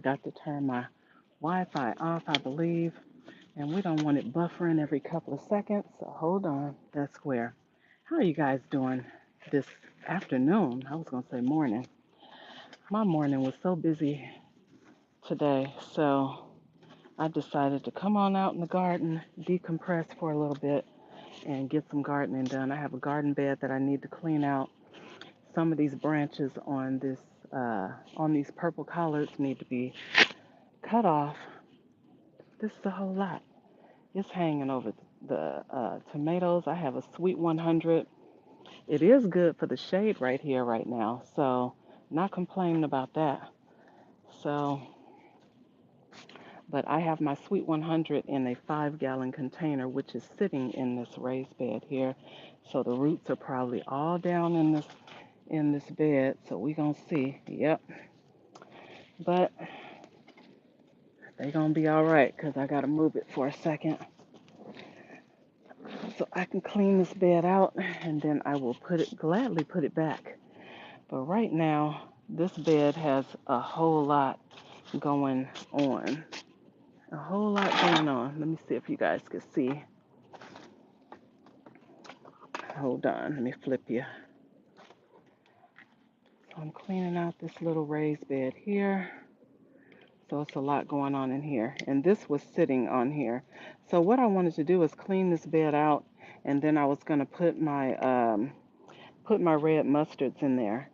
Got to turn my Wi-Fi off, I believe, and we don't want it buffering every couple of seconds. So hold on, that's square. How are you guys doing this afternoon? I was gonna say morning. My morning was so busy today, so I decided to come on out in the garden, decompress for a little bit, and get some gardening done. I have a garden bed that I need to clean out. Some of these branches on these purple collards need to be cut off. This is a whole lot. It's hanging over the tomatoes. I have a sweet 100. It is good for the shade right here, right now. So, not complaining about that. So, but I have my sweet 100 in a 5-gallon container, which is sitting in this raised bed here. So the roots are probably all down in this bed. So we gonna see. Yep. But they gonna be all right because I gotta move it for a second so I can clean this bed out, and then I will gladly put it back. But right now, this bed has a whole lot going on. A whole lot going on. Let me see if you guys can see. Hold on, let me flip you. So I'm cleaning out this little raised bed here. So it's a lot going on in here. And this was sitting on here. So what I wanted to do is clean this bed out, and then I was going to put my red mustards in there.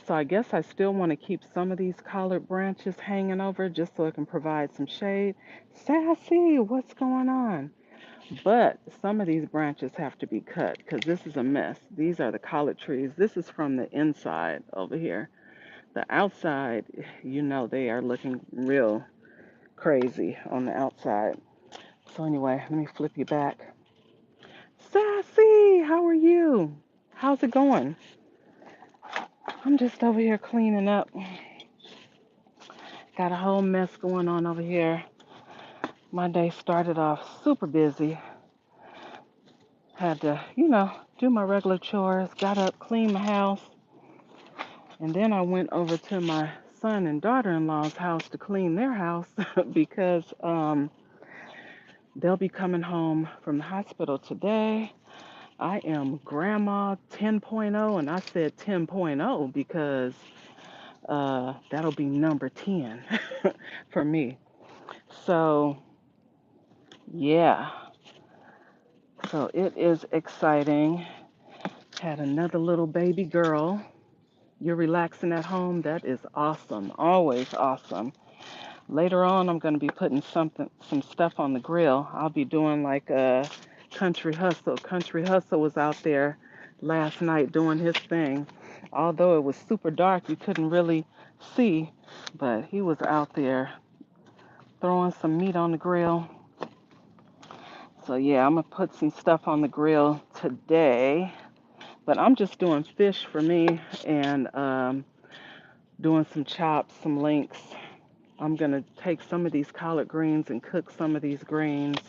So I guess I still want to keep some of these collard branches hanging over just so it can provide some shade. Sassy, what's going on? But some of these branches have to be cut because this is a mess. These are the collard trees. This is from the inside over here. The outside, they are looking real crazy on the outside. So anyway, let me flip you back. Sassy, how are you? How's it going? I'm just over here cleaning up. Got a whole mess going on over here. My day started off super busy. Had to, do my regular chores. Got up, cleaned my house. And then I went over to my son and daughter-in-law's house to clean their house because they'll be coming home from the hospital today. I am Grandma 10.0, and I said 10.0 because that'll be number 10 for me. So, yeah. So it is exciting. Had another little baby girl. You're relaxing at home? That is awesome. Always awesome. Later on, I'm going to be putting some stuff on the grill. I'll be doing like a country hustle. Country hustle was out there last night doing his thing. Although it was super dark, you couldn't really see, but he was out there throwing some meat on the grill. So yeah, I'm going to put some stuff on the grill today. But I'm just doing fish for me and doing some chops, some links. I'm going to take some of these collard greens and cook some of these greens.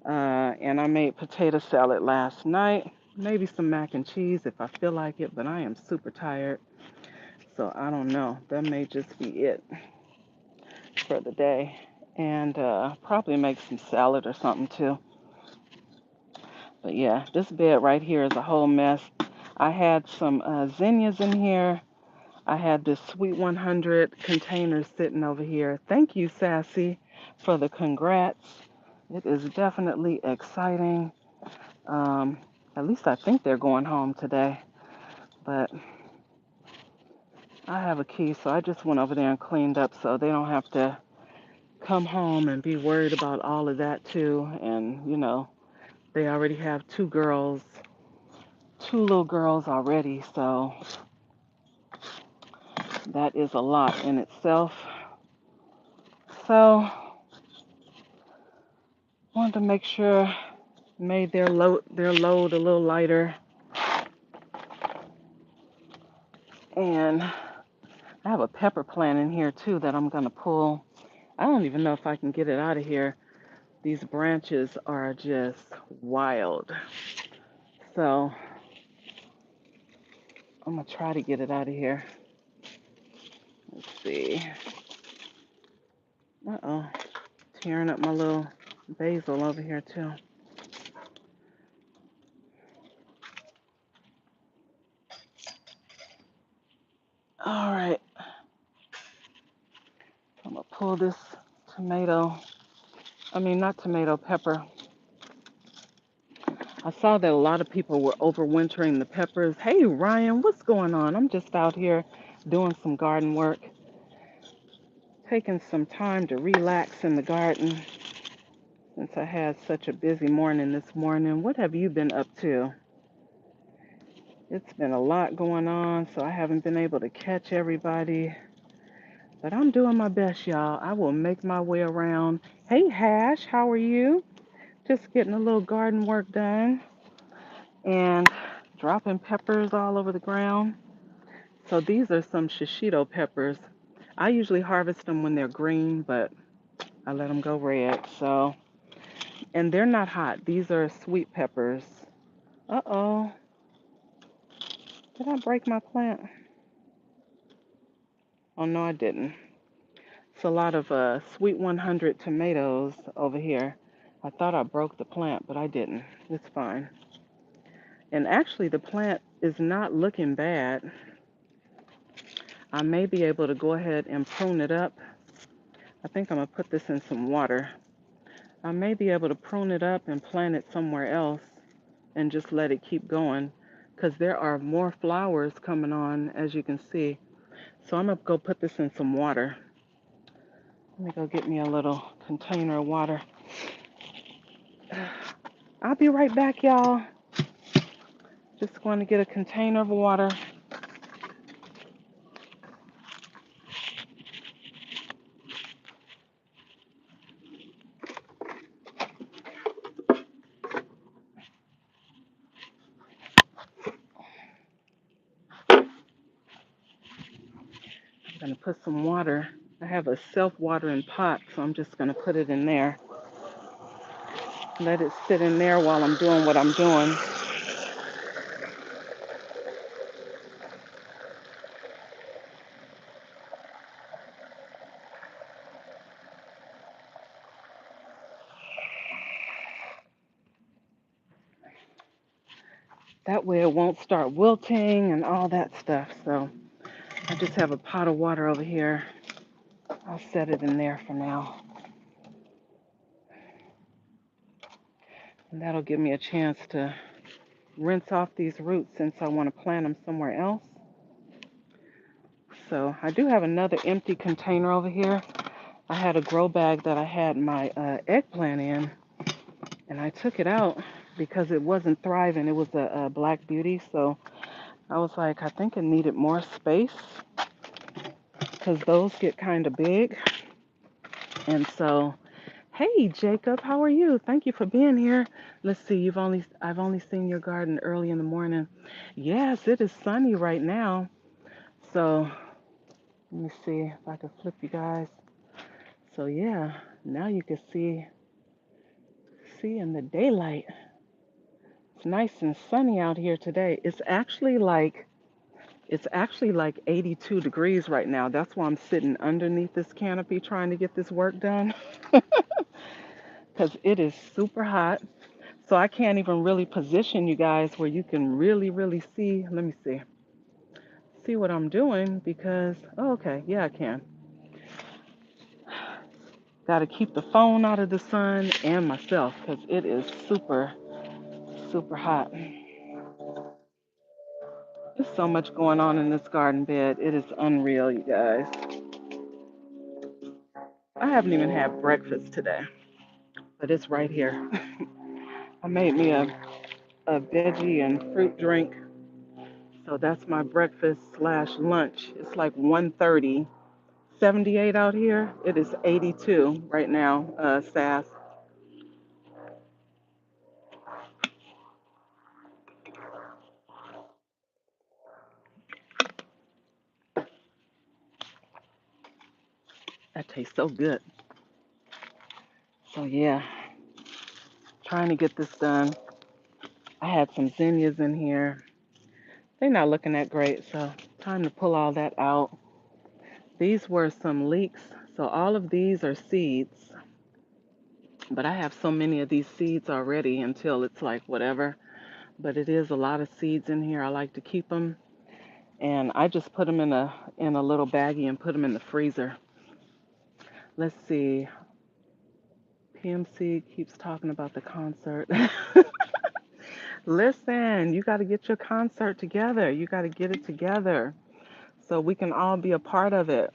And I made potato salad last night. Maybe some mac and cheese if I feel like it, but I am super tired. So I don't know. That may just be it for the day. And probably make some salad or something too. But yeah, this bed right here is a whole mess. I had some zinnias in here. I had this Sweet 100 container sitting over here. Thank you, Sassy, for the congrats. It is definitely exciting. Um, at least I think they're going home today. But I have a key, so I just went over there and cleaned up so they don't have to come home and be worried about all of that too. And, they already have two little girls already, so that is a lot in itself. So, wanted to make sure made their load a little lighter. And I have a pepper plant in here too that I'm gonna pull. I don't even know if I can get it out of here. These branches are just wild. So I'm gonna try to get it out of here. Let's see. Uh-oh. Tearing up my little basil over here too. All right. I'm gonna pull this tomato. I mean, not tomato, pepper. I saw that a lot of people were overwintering the peppers. Hey, Ryan, what's going on? I'm just out here doing some garden work, taking some time to relax in the garden since I had such a busy morning this morning. What have you been up to? It's been a lot going on, so I haven't been able to catch everybody. But I'm doing my best, y'all. I will make my way around. Hey, Hash, how are you? Just getting a little garden work done and dropping peppers all over the ground. So these are some shishito peppers. I usually harvest them when they're green, but I let them go red. So, and they're not hot. These are sweet peppers. Uh-oh. Did I break my plant? Oh, no, I didn't. It's a lot of sweet 100 tomatoes over here. I thought I broke the plant, but I didn't. It's fine. And actually, the plant is not looking bad. I may be able to go ahead and prune it up. I think I'm going to put this in some water. I may be able to prune it up and plant it somewhere else and just let it keep going because there are more flowers coming on, as you can see. So I'm going to go put this in some water. Let me go get me a little container of water. I'll be right back, y'all. Just going to get a container of water. I'm going to put some water. I have a self-watering pot, so I'm just going to put it in there. Let it sit in there while I'm doing what I'm doing. That way it won't start wilting and all that stuff. So I just have a pot of water over here. I'll set it in there for now. And that'll give me a chance to rinse off these roots since I want to plant them somewhere else. So I do have another empty container over here. I had a grow bag that I had my eggplant in, and I took it out because it wasn't thriving. It was a black beauty, so I was like, I think it needed more space because those get kind of big. And so, hey Jacob, how are you? Thank you for being here. Let's see, I've only seen your garden early in the morning. Yes, it is sunny right now. So let me see if I can flip you guys. So yeah, now you can see in the daylight. It's nice and sunny out here today. It's actually like 82 degrees right now. That's why I'm sitting underneath this canopy trying to get this work done. Because it is super hot. So I can't even really position you guys where you can really, really see. Let me see what I'm doing because, oh, okay, yeah, I can. Got to keep the phone out of the sun and myself because it is super, super hot. There's so much going on in this garden bed. It is unreal, you guys. I haven't even had breakfast today, but it's right here. I made me a veggie and fruit drink. So that's my breakfast slash lunch. It's like 1:30, 78 out here. It is 82 right now, Sass. That tastes so good. So yeah, trying to get this done. I had some zinnias in here. They're not looking that great, so time to pull all that out. These were some leeks, So all of these are seeds, but I have so many of these seeds already until it's like whatever. But it is a lot of seeds in here. I like to keep them, and I just put them in a little baggie and put them in the freezer. Let's see. PMC keeps talking about the concert. Listen, you got to get your concert together. You got to get it together so we can all be a part of it.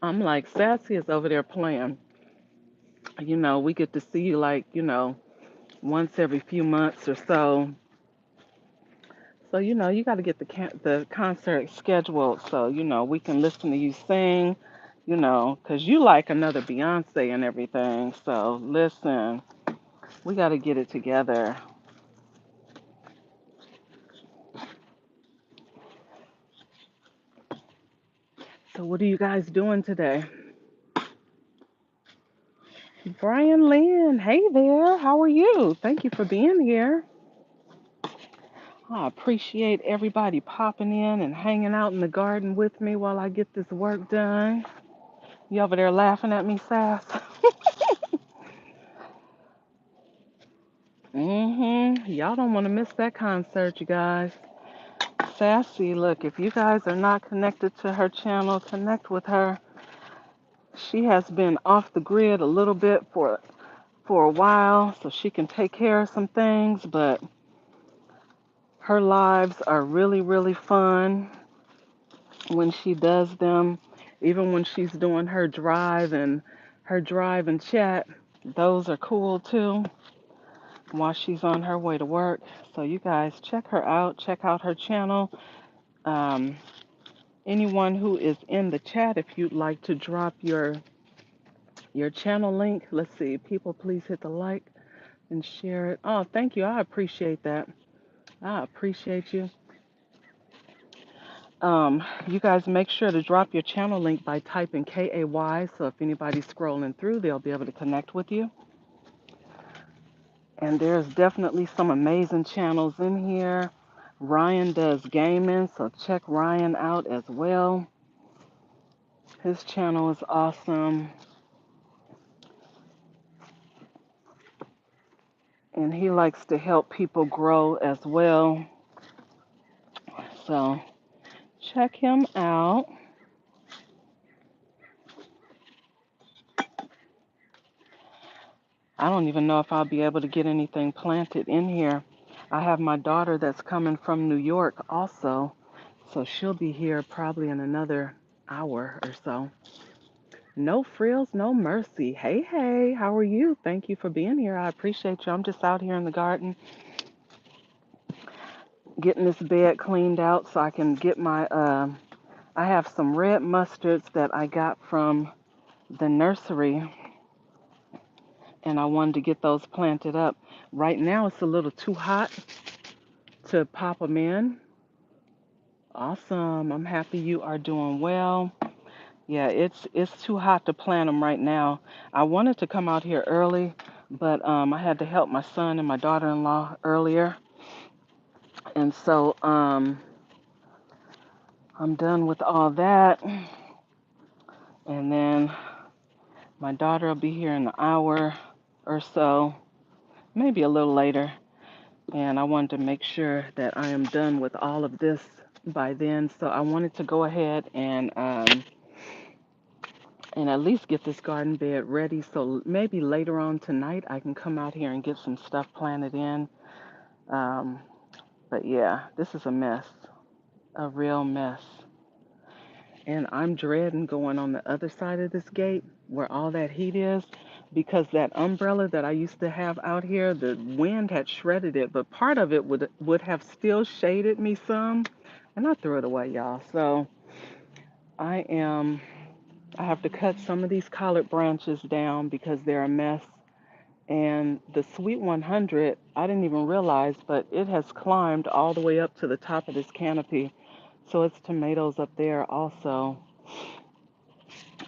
I'm like, Sassy is over there playing. We get to see you like, once every few months or so. So, you got to get the concert scheduled so, we can listen to you sing, because you like another Beyonce and everything. So, listen, we got to get it together. So, what are you guys doing today? Brian Lynn, hey there. How are you? Thank you for being here. I appreciate everybody popping in and hanging out in the garden with me while I get this work done. You over there laughing at me, Sass? Y'all don't want to miss that concert, you guys. Sassy, look, if you guys are not connected to her channel, connect with her. She has been off the grid a little bit for a while so she can take care of some things, but her lives are really, really fun when she does them. Even when she's doing her drive and chat, those are cool too while she's on her way to work. So you guys check her out, check out her channel. Um, Anyone who is in the chat, if you'd like to drop your channel link, let's see, people please hit the like and share it. Oh, thank you. I appreciate that. I appreciate you. You guys make sure to drop your channel link by typing KAY, so if anybody's scrolling through, they'll be able to connect with you. And there's definitely some amazing channels in here. Ryan does gaming, so check Ryan out as well. His channel is awesome. And he likes to help people grow as well. So check him out. I don't even know if I'll be able to get anything planted in here. I have my daughter that's coming from New York also, so she'll be here probably in another hour or so. No frills, no mercy. Hey, hey, how are you? Thank you for being here. I appreciate you. I'm just out here in the garden getting this bed cleaned out so I can get I have some red mustards that I got from the nursery and I wanted to get those planted up. Right now it's a little too hot to pop them in. Awesome. I'm happy you are doing well. Yeah, it's too hot to plant them right now. I wanted to come out here early, but I had to help my son and my daughter-in-law earlier. And so I'm done with all that. And then my daughter will be here in an hour or so, maybe a little later. And I wanted to make sure that I am done with all of this by then. So I wanted to go ahead and at least get this garden bed ready. So maybe later on tonight I can come out here and get some stuff planted in. Um, but yeah, this is a mess, a real mess. And I'm dreading going on the other side of this gate where all that heat is because that umbrella that I used to have out here, the wind had shredded it, but part of it would have still shaded me some, and I threw it away, y'all. So I am I have to cut some of these collard branches down because they're a mess. And the Sweet 100, I didn't even realize, but it has climbed all the way up to the top of this canopy. So it's tomatoes up there also.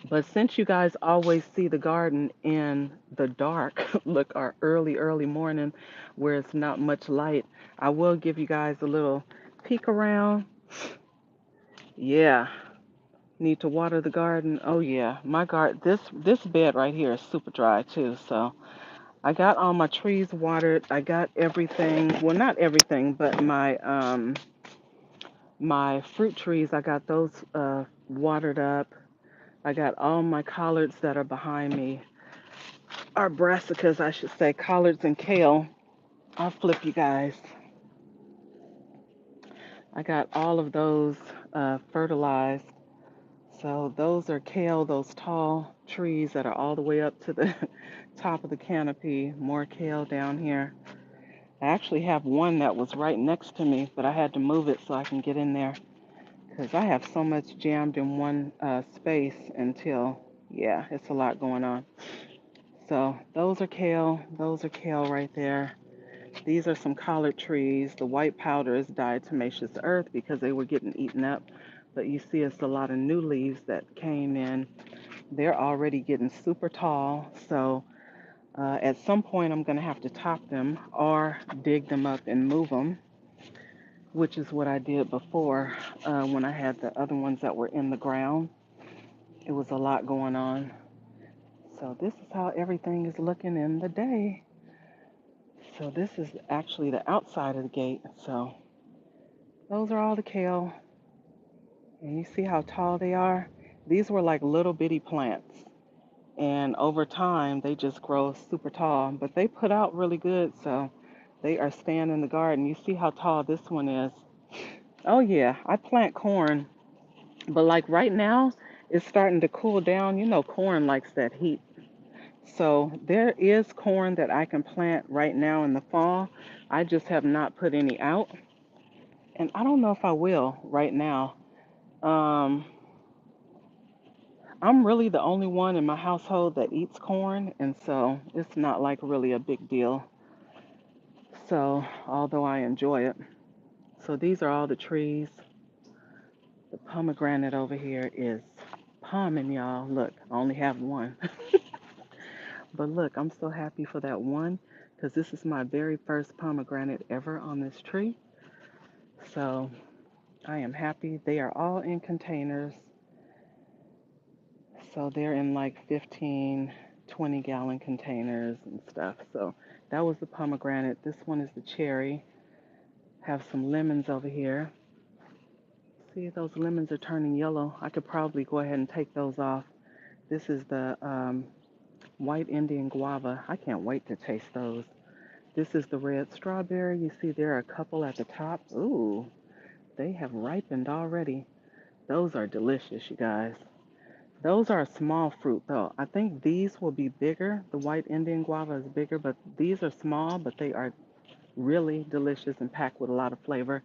But since you guys always see the garden in the dark, look, our early, early morning where it's not much light, I will give you guys a little peek around, yeah, need to water the garden. Oh yeah, my garden. This bed right here is super dry too. So I got all my trees watered. I got everything. Well, not everything, but my fruit trees. I got those watered up. I got all my collards that are behind me, or brassicas, I should say, collards and kale. I'll flip you guys. I got all of those fertilized. So those are kale, those tall trees that are all the way up to the top of the canopy. More kale down here. I actually have one that was right next to me, but I had to move it so I can get in there because I have so much jammed in one space until, yeah, it's a lot going on. So those are kale right there. These are some collard trees. The white powder is diatomaceous earth because they were getting eaten up. But you see it's a lot of new leaves that came in. They're already getting super tall. So at some point I'm going to have to top them or dig them up and move them, which is what I did before when I had the other ones that were in the ground. It was a lot going on. So this is how everything is looking in the day. So this is actually the outside of the gate. So those are all the kale. And you see how tall they are? These were like little bitty plants. And over time, they just grow super tall. But they put out really good. So they are staying in the garden. You see how tall this one is? Oh, yeah. I plant corn. But like right now, it's starting to cool down. You know, corn likes that heat. So there is corn that I can plant right now in the fall. I just have not put any out. And I don't know if I will right now. Um, I'm really the only one in my household that eats corn, and so it's not like really a big deal. So, although I enjoy it. So, these are all the trees. The pomegranate over here is pomming, y'all. Look, I only have one. But look, I'm so happy for that one because this is my very first pomegranate ever on this tree. So, I am happy. They are all in containers. So they're in like 15, 20-gallon containers and stuff. So that was the pomegranate. This one is the cherry. Have some lemons over here. See, those lemons are turning yellow. I could probably go ahead and take those off. This is the white Indian guava. I can't wait to taste those. This is the red strawberry. You see there are a couple at the top. Ooh, they have ripened already. Those are delicious, you guys. Those are a small fruit, though. I think these will be bigger. The white Indian guava is bigger, but these are small, but they are really delicious and packed with a lot of flavor.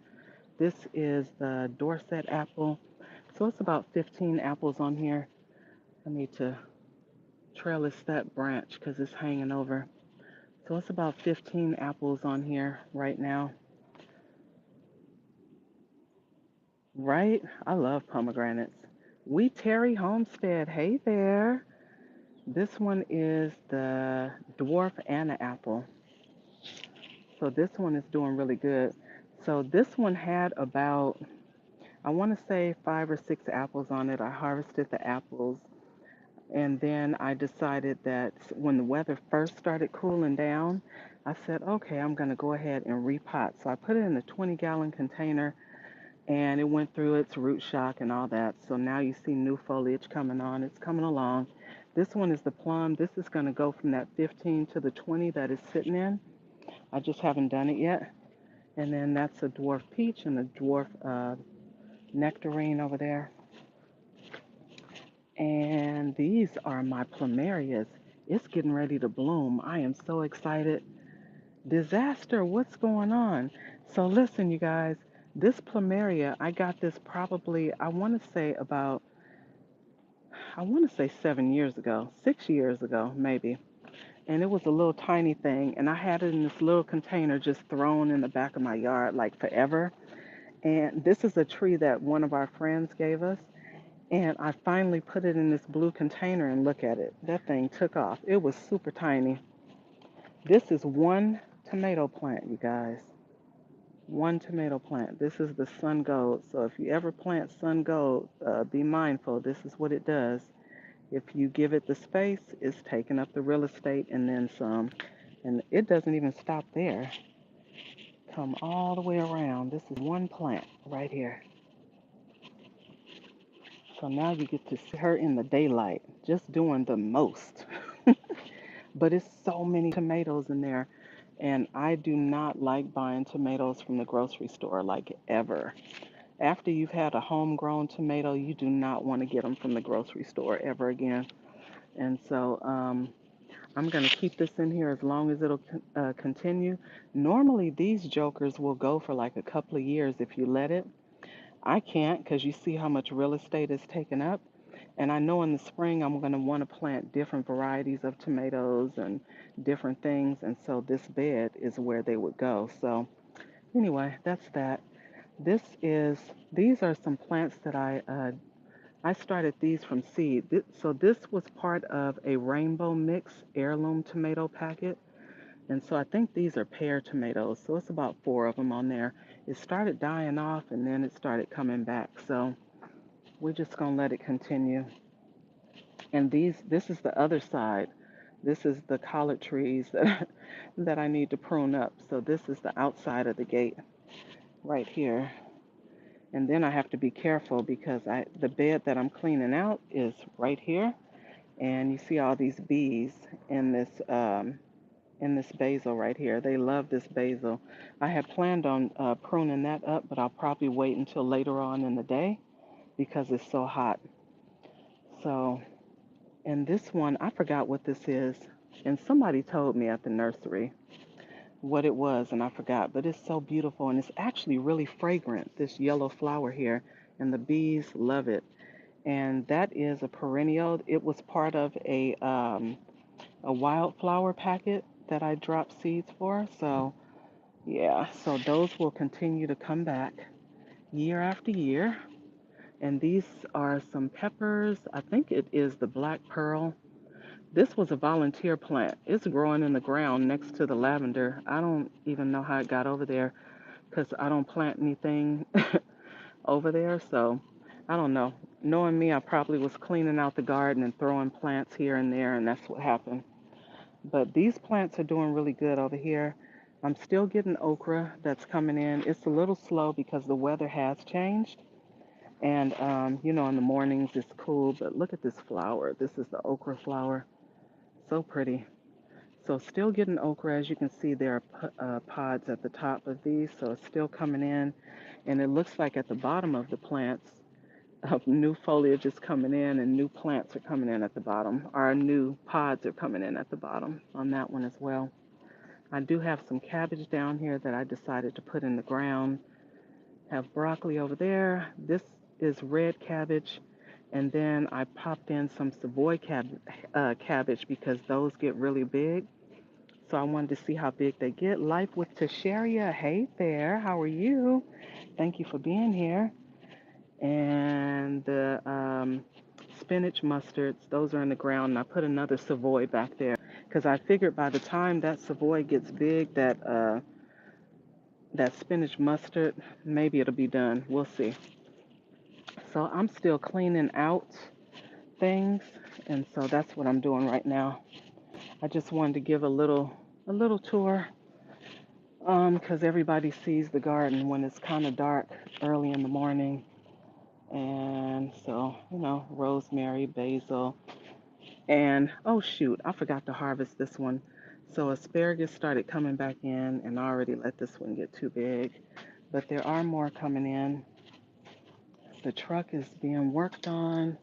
This is the Dorset apple. So it's about 15 apples on here. I need to trellis that branch because it's hanging over. So it's about 15 apples on here right now. Right? I love pomegranates. We Terry Homestead. Hey there. This one is the dwarf Anna apple. So this one is doing really good. So this one had about, I want to say 5 or 6 apples on it. I harvested the apples and then I decided that when the weather first started cooling down, I said, okay, I'm going to go ahead and repot. So I put it in a 20-gallon container and it went through its root shock and all that. So now you see new foliage coming on. It's coming along. This one is the plum. This is going to go from that 15 to the 20 that it's sitting in. I just haven't done it yet. And then that's a dwarf peach and a dwarf nectarine over there. And these are my plumerias. It's getting ready to bloom. I am so excited. Disaster, what's going on? So listen, you guys, this plumeria, I got this probably, I want to say 7 years ago, 6 years ago, maybe. And it was a little tiny thing. And I had it in this little container just thrown in the back of my yard like forever. And this is a tree that one of our friends gave us. And I finally put it in this blue container and look at it. That thing took off. It was super tiny. This is one tomato plant, you guys. One tomato plant. This is the sun gold. So if you ever plant sun gold, be mindful. This is what it does. If you give it the space, it's taking up the real estate and then some. And it doesn't even stop there. Come all the way around. This is one plant right here. So now you get to see her in the daylight, just doing the most. But it's so many tomatoes in there. And I do not like buying tomatoes from the grocery store, like ever. After you've had a homegrown tomato, you do not want to get them from the grocery store ever again. And so I'm going to keep this in here as long as it'll continue. Normally, these jokers will go for like a couple of years if you let it. I can't because you see how much real estate is taken up. And I know in the spring I'm going to want to plant different varieties of tomatoes and different things. And so this bed is where they would go. So anyway, that's that. This is, these are some plants that I started these from seed. So this was part of a rainbow mix heirloom tomato packet. And so I think these are pear tomatoes. So it's about four of them on there. It started dying off and then it started coming back. So we're just going to let it continue. And this is the other side. This is the collard trees that, that I need to prune up. So this is the outside of the gate right here. And then I have to be careful because the bed that I'm cleaning out is right here. And you see all these bees in this basil right here. They love this basil. I had planned on pruning that up, but I'll probably wait until later on in the day because it's so hot. So, and this one, I forgot what this is. And somebody told me at the nursery what it was, and I forgot. But it's so beautiful, and it's actually really fragrant, this yellow flower here. And the bees love it. And that is a perennial. It was part of a wildflower packet that I dropped seeds for. So, yeah, so those will continue to come back year after year. And these are some peppers. I think it is the black pearl. This was a volunteer plant. It's growing in the ground next to the lavender. I don't even know how it got over there because I don't plant anything over there. So I don't know. Knowing me, I probably was cleaning out the garden and throwing plants here and there, and that's what happened. But these plants are doing really good over here. I'm still getting okra that's coming in. It's a little slow because the weather has changed. And, in the mornings it's cool, but look at this flower. This is the okra flower. So pretty. So still getting okra. As you can see, there are pods at the top of these, so it's still coming in. And it looks like at the bottom of the plants, new foliage is coming in and new plants are coming in at the bottom. Our new pods are coming in at the bottom on that one as well. I do have some cabbage down here that I decided to put in the ground. Have broccoli over there. This is red cabbage. And then I popped in some Savoy cabbage because those get really big. So I wanted to see how big they get. Life with Tasharia. Hey there. How are you? Thank you for being here. And the spinach mustards, those are in the ground. And I put another Savoy back there because I figured by the time that Savoy gets big, that spinach mustard, maybe it'll be done. We'll see. So I'm still cleaning out things, and so that's what I'm doing right now. I just wanted to give a little tour, because everybody sees the garden when it's kind of dark early in the morning. And so, rosemary, basil, and oh shoot, I forgot to harvest this one. So asparagus started coming back in, and I already let this one get too big. But there are more coming in. The truck is being worked on.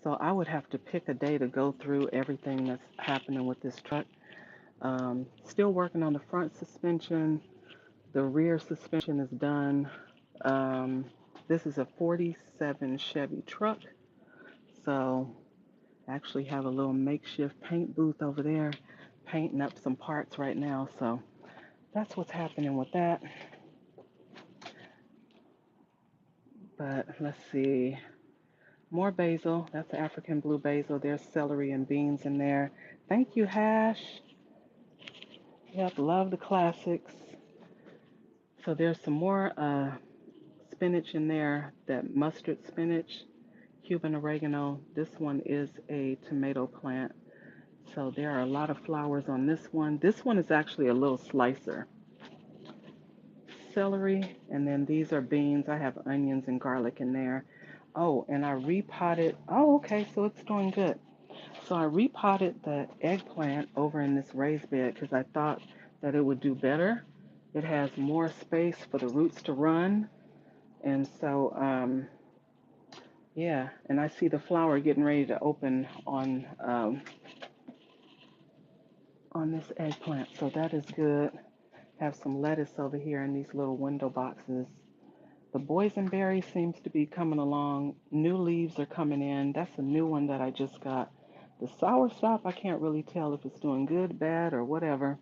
So I would have to pick a day to go through everything that's happening with this truck. Still working on the front suspension. The rear suspension is done. Um, this is a 47 Chevy truck. So I actually have a little makeshift paint booth over there, painting up some parts right now. So that's what's happening with that. But let's see. More basil. That's African blue basil. There's celery and beans in there. Thank you, Hash. Yep, love the classics. So there's some more spinach in there, that mustard spinach, Cuban oregano. This one is a tomato plant. So there are a lot of flowers on this one. This one is actually a little slicer. Celery, and then these are beans. I have onions and garlic in there. Oh, and I repotted. Oh, okay, so it's doing good. So I repotted the eggplant over in this raised bed because I thought that it would do better. It has more space for the roots to run. And so, yeah, and I see the flower getting ready to open on this eggplant. So that is good. Have some lettuce over here in these little window boxes. The boysenberry seems to be coming along. New leaves are coming in. That's a new one that I just got. The soursop, I can't really tell if it's doing good, bad, or whatever.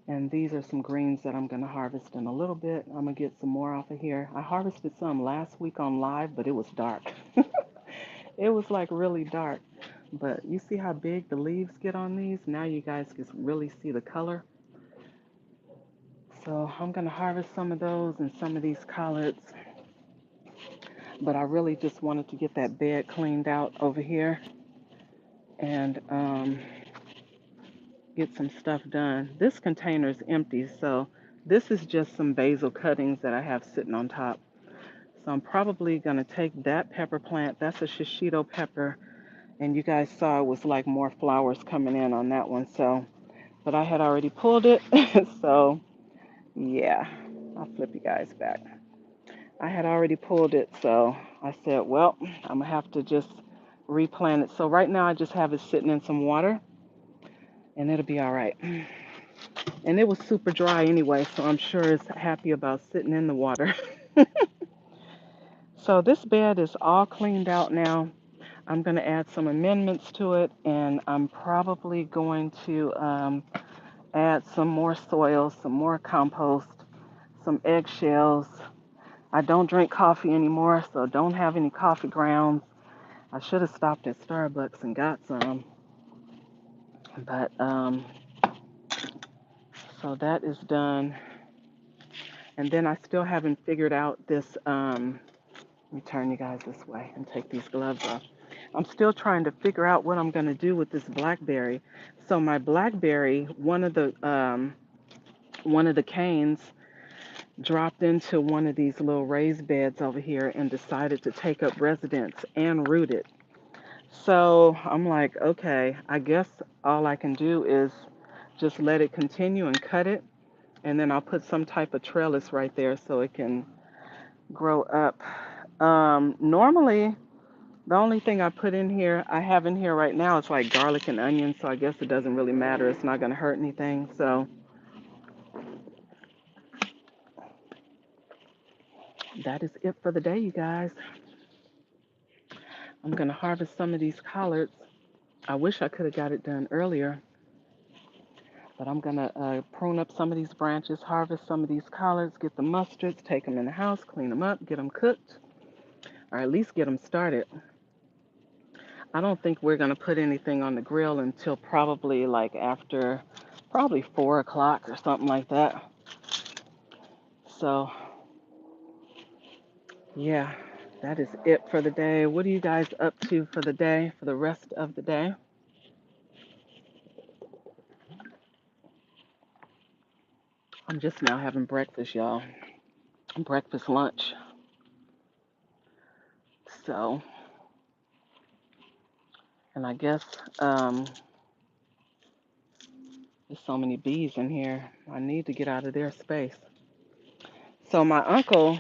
And these are some greens that I'm going to harvest in a little bit. I'm going to get some more off of here. I harvested some last week on live, but it was dark. It was like really dark. But you see how big the leaves get on these? Now you guys can really see the color. So I'm going to harvest some of those and some of these collards. But I really just wanted to get that bed cleaned out over here and get some stuff done. This container is empty, so this is just some basil cuttings that I have sitting on top. So I'm probably going to take that pepper plant. That's a shishito pepper. And you guys saw it was like more flowers coming in on that one. So, but I had already pulled it. So, yeah, I'll flip you guys back. I had already pulled it. So I said, well, I'm going to have to just replant it. So right now I just have it sitting in some water and it'll be all right. And it was super dry anyway, so I'm sure it's happy about sitting in the water. So this bed is all cleaned out now. I'm going to add some amendments to it, and I'm probably going to add some more soil, some more compost, some eggshells. I don't drink coffee anymore, so don't have any coffee grounds. I should have stopped at Starbucks and got some. But, so that is done. And then I still haven't figured out this, let me turn you guys this way and take these gloves off. I'm still trying to figure out what I'm going to do with this blackberry. So my blackberry, one of the canes dropped into one of these little raised beds over here and decided to take up residence and root it. So I'm like, okay, I guess all I can do is just let it continue and cut it, and then I'll put some type of trellis right there so it can grow up. Normally, the only thing I have in here right now is like garlic and onions, so I guess it doesn't really matter. It's not going to hurt anything. So that is it for the day, you guys. I'm going to harvest some of these collards. I wish I could have got it done earlier, but I'm going to prune up some of these branches, harvest some of these collards, get the mustards, take them in the house, clean them up, get them cooked, or at least get them started. I don't think we're going to put anything on the grill until probably like after probably 4 o'clock or something like that. So, yeah, that is it for the day. What are you guys up to for the day, for the rest of the day? I'm just now having breakfast, y'all. Breakfast, lunch. So, and I guess there's so many bees in here. I need to get out of their space. So my uncle,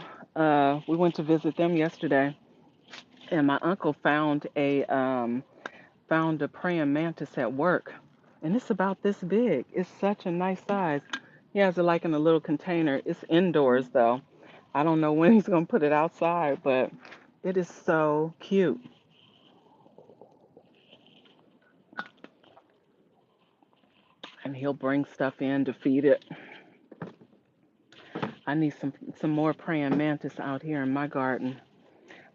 we went to visit them yesterday, and my uncle found a praying mantis at work, and it's about this big. It's such a nice size. He has it like in a little container. It's indoors though. I don't know when he's gonna put it outside, but it is so cute. And he'll bring stuff in to feed it. I need some more praying mantis out here in my garden.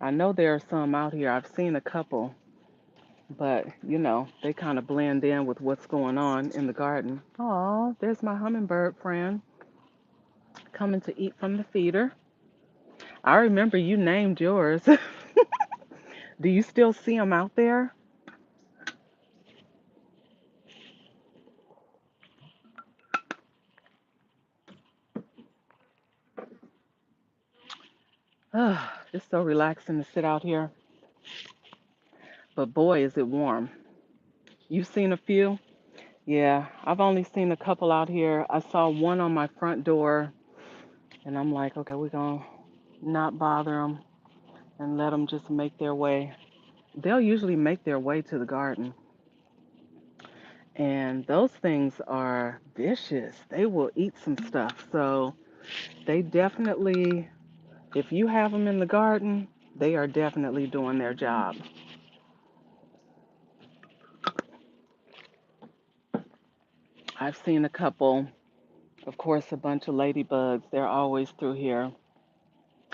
I know there are some out here. I've seen a couple, but you know, they kind of blend in with what's going on in the garden. Oh, there's my hummingbird friend. coming to eat from the feeder. I remember you named yours. Do you still see them out there? It's so relaxing to sit out here. But boy, is it warm. You've seen a few? Yeah, I've only seen a couple out here. I saw one on my front door, and I'm like, okay, we're going to not bother them and let them just make their way. They'll usually make their way to the garden. And those things are vicious. They will eat some stuff. So they definitely, if you have them in the garden, they are definitely doing their job. I've seen a couple, of course, a bunch of ladybugs. They're always through here.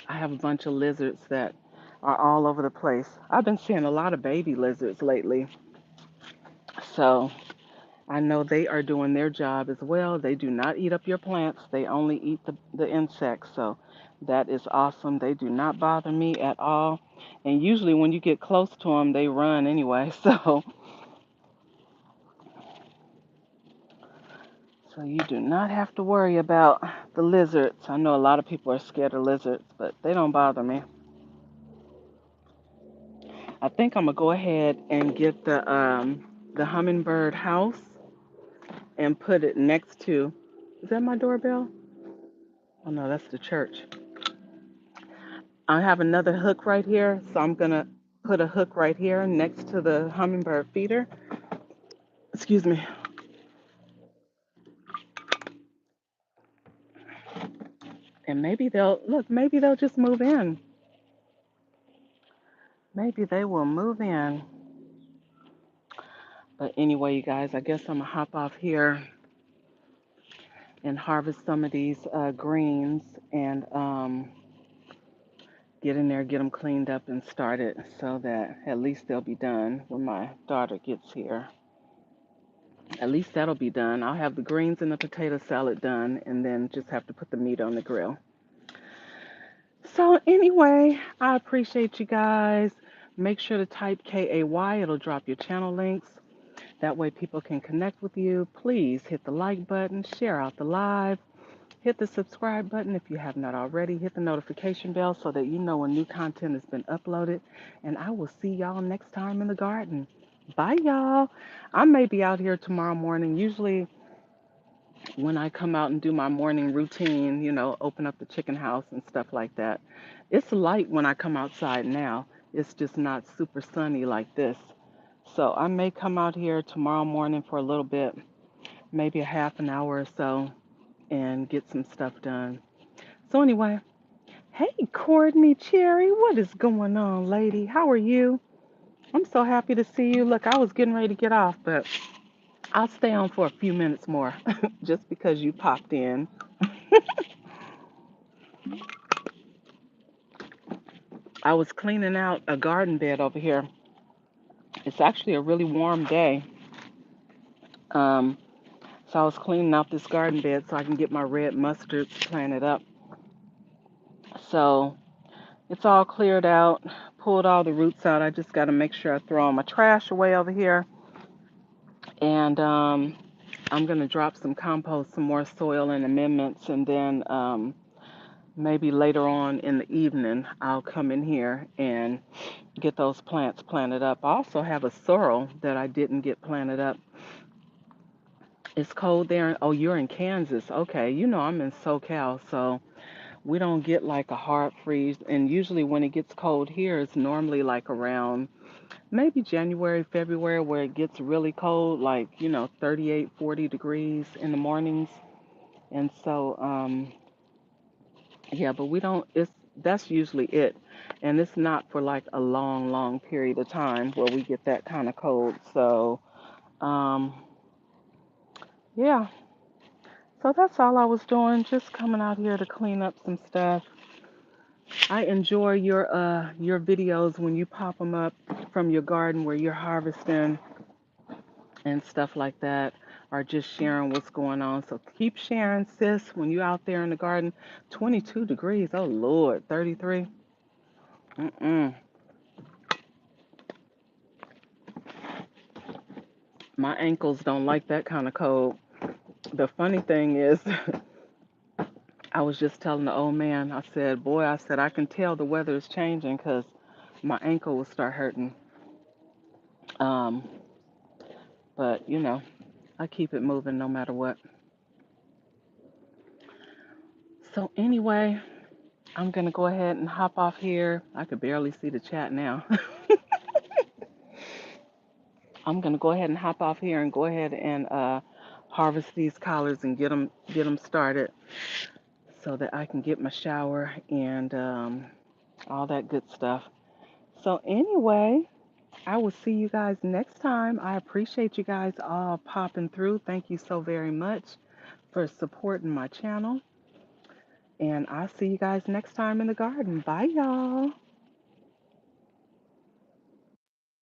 I have a bunch of lizards that are all over the place. I've been seeing a lot of baby lizards lately. So I know they are doing their job as well. They do not eat up your plants, they only eat the insects. So that is awesome. They do not bother me at all. And usually when you get close to them, they run anyway. So you do not have to worry about the lizards. I know a lot of people are scared of lizards, but they don't bother me. I think I'm gonna go ahead and get the hummingbird house and put it next to. Is that my doorbell? Oh no, that's the church. I have another hook right here, so I'm gonna put a hook right here next to the hummingbird feeder. Excuse me. And maybe they'll look. Maybe they'll just move in. Maybe they will move in. But anyway, you guys, I guess I'm gonna hop off here and harvest some of these greens and get in there, get them cleaned up and started so that at least they'll be done when my daughter gets here. At least that'll be done. I'll have the greens and the potato salad done and then just have to put the meat on the grill. So, anyway, I appreciate you guys. Make sure to type KAY, it'll drop your channel links. That way, people can connect with you. Please hit the like button, share out the live. Hit the subscribe button if you have not already. Hit the notification bell so that you know when new content has been uploaded. And I will see y'all next time in the garden. Bye, y'all. I may be out here tomorrow morning. Usually, when I come out and do my morning routine, open up the chicken house and stuff like that, it's light when I come outside now. It's just not super sunny like this. So I may come out here tomorrow morning for a little bit, maybe a half an hour or so, and get some stuff done. So anyway, hey Courtney Cherry, what is going on, lady? How are you? I'm so happy to see you. Look, I was getting ready to get off, but I'll stay on for a few minutes more just because you popped in. I was cleaning out a garden bed over here. It's actually a really warm day. Um, so I was cleaning out this garden bed so I can get my red mustards planted up. So it's all cleared out, pulled all the roots out. I just got to make sure I throw all my trash away over here. And I'm going to drop some compost, some more soil and amendments. And then maybe later on in the evening, I'll come in here and get those plants planted up. I also have a sorrel that I didn't get planted up. It's cold there. Oh, you're in Kansas. Okay. I'm in SoCal, so we don't get like a hard freeze. And usually when it gets cold here, it's normally like around maybe January, February, where it gets really cold, like, 38, 40 degrees in the mornings. And so, yeah, but we don't, that's usually it. And it's not for like a long, long period of time where we get that kind of cold. So, um, yeah, so that's all I was doing, just coming out here to clean up some stuff. I enjoy your videos when you pop them up from your garden where you're harvesting and stuff like that. are just sharing what's going on. So keep sharing, sis, when you're out there in the garden. 22 degrees. Oh, Lord. 33. Mm-mm. My ankles don't like that kind of cold. The funny thing is, I was just telling the old man, I said, boy, I said, I can tell the weather is changing because my ankle will start hurting. Um, but, I keep it moving no matter what. So, anyway, I'm going to go ahead and hop off here. I could barely see the chat now. I'm going to go ahead and hop off here and go ahead and harvest these collards and get them started so that I can get my shower and all that good stuff. So, anyway, I will see you guys next time. I appreciate you guys all popping through. Thank you so very much for supporting my channel. And I'll see you guys next time in the garden. Bye, y'all.